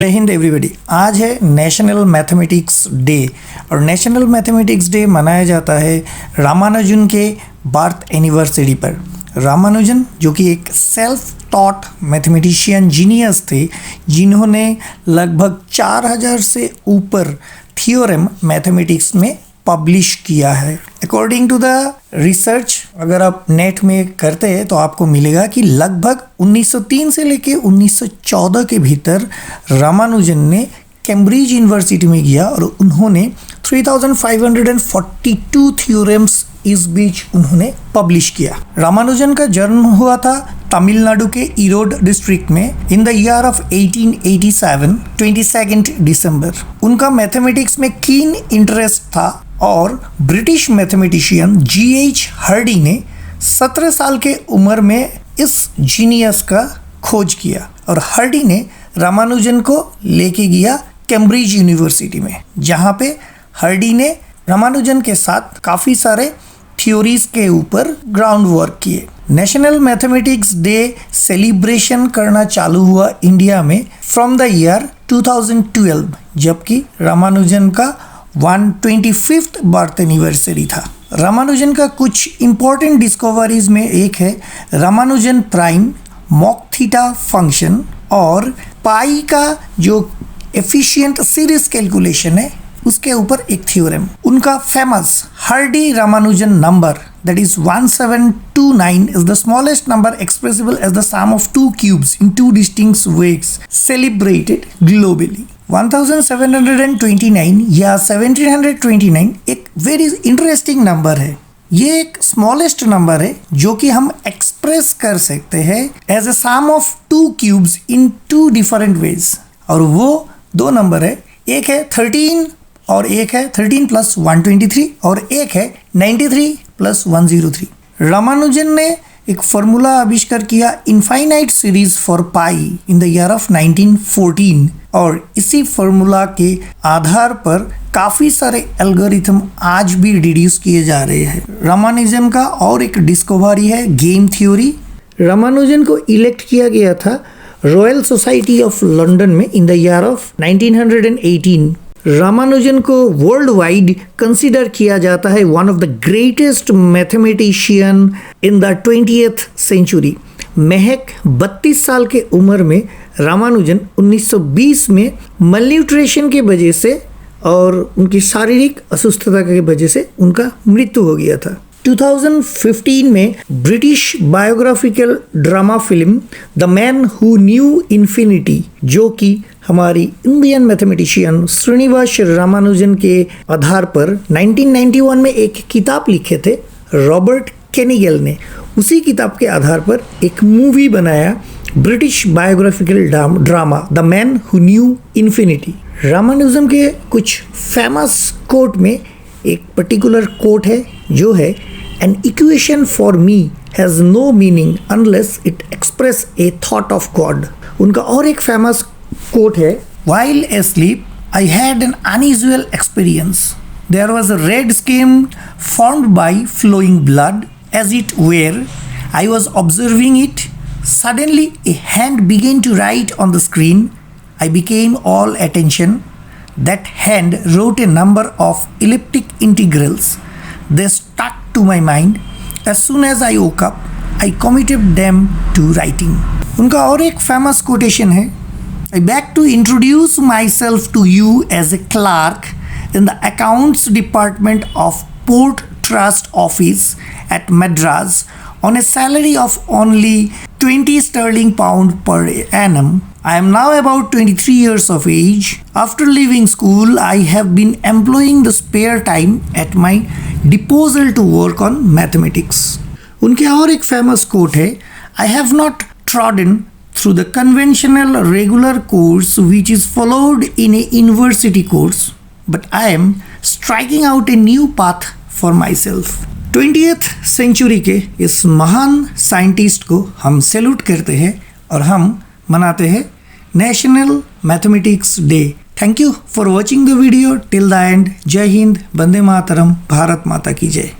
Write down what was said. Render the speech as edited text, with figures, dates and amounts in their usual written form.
जय हिंद एवरीबॉडी। आज है नेशनल मैथमेटिक्स डे और नेशनल मैथमेटिक्स डे मनाया जाता है रामानुजन के बर्थ एनिवर्सरी पर। रामानुजन जो कि एक सेल्फ टॉट मैथमेटिशियन जीनियस थे, जिन्होंने लगभग 4000 से ऊपर थ्योरम मैथमेटिक्स में पब्लिश किया है। अकॉर्डिंग टू द रिसर्च, अगर आप नेट में करते हैं तो आपको मिलेगा कि लगभग 1903 से लेके 1914 के भीतर रामानुजन ने कैम्ब्रिज यूनिवर्सिटी में गया और उन्होंने 3542 थ्योरम्स इस बीच उन्होंने पब्लिश किया। रामानुजन का जन्म हुआ था तमिलनाडु के ईरोड डिस्ट्रिक्ट में इन द ईयर ऑफ 1887, 22 दिसंबर। उनका मैथमेटिक्स में कीन इंटरेस्ट था और ब्रिटिश मैथमेटिशियन G.H. हार्डी ने 17 साल के उम्र में इस जीनियस का खोज किया और हार्डी ने रामानुजन को लेके गया कैम्ब्रिज यूनिवर्सिटी में, जहाँ पे हार्डी ने रामानुजन के साथ काफ़ी सारे थ्योरीज के ऊपर ग्राउंड वर्क किए। नेशनल मैथमेटिक्स डे सेलिब्रेशन करना चालू हुआ इंडिया में फ्रॉम द ईयर 2012, जबकि रामानुजन का 125th बर्थ एनिवर्सरी था। रामानुजन का कुछ इंपॉर्टेंट डिस्कवरीज में एक है Ramanujan prime, mock theta function और पाई का जो एफिशिएंट सीरीज कैलकुलेशन है उसके ऊपर एक थ्योरम। उनका famous Hardy Ramanujan number that is 1729 is the smallest number expressible as the sum of two cubes in two distinct ways celebrated globally। 1729 या 1729 एक वेरी इंटरेस्टिंग नंबर है। ये एक स्मॉलेस्ट नंबर है जो कि हम एक्सप्रेस कर सकते हैं as a sum of two cubes in two different ways, और वो दो नंबर है, एक है 13 और एक है 13 + 123 और एक है 93 + 103। रामानुजन ने एक फॉर्मूला आविष्कार किया infinite series for pi in the year of 1914 और इसी फॉर्मूला के आधार पर काफ़ी सारे एल्गोरिथम आज भी डिड्यूस किए जा रहे हैं। रामानुजन का और एक डिस्कवरी है गेम थ्योरी। रामानुजन को इलेक्ट किया गया था रॉयल सोसाइटी ऑफ लंदन में in the year of 1918। Ramanujan को वर्ल्ड वाइड कंसिडर किया जाता है one of the greatest mathematician in the 20th century. महज 32 साल के उम्र में रामानुजन 1920 में मलन्यूट्रिशन की वजह से और उनकी शारीरिक असुस्थता की वजह से उनका मृत्यु हो गया था। 2015 में British biographical drama film the man who knew infinity, जो कि हमारी इंडियन मैथमेटिशियन श्रीनिवास रामानुजन के आधार पर 1991 में एक किताब लिखे थे रॉबर्ट केनिगेल ने, उसी किताब के आधार पर एक मूवी बनाया British biographical drama the man who knew infinity. Ramanujan के कुछ फेमस कोट में एक पर्टिकुलर कोट है जो है an equation for me has no meaning unless it express a thought of God. उनका और एक फेमस कोट है while asleep I had an unusual experience. There was a red skin formed by flowing blood. As it were, I was observing it. Suddenly a hand began to write on the screen. I became all attention. That hand wrote a number of elliptic integrals. They stuck to my mind. As soon as I woke up, I committed them to writing. उनका और एक famous quotation है I beg to introduce myself to you as a clerk in the accounts department of Port Trust Office at Madras on a salary of only 20 sterling pound per annum. I am now about 23 years of age. After leaving school, I have been employing the spare time at my disposal to work on mathematics. उनके और एक famous quote है I have not trodden through the conventional regular course which is followed in a university course, but I am striking out a new path for myself। 20th century के इस महान scientist को हम salute करते हैं और हम मनाते हैं national mathematics day. Thank you for watching the video till the end. जय हिंद, वंदे मातरम, भारत माता की जय।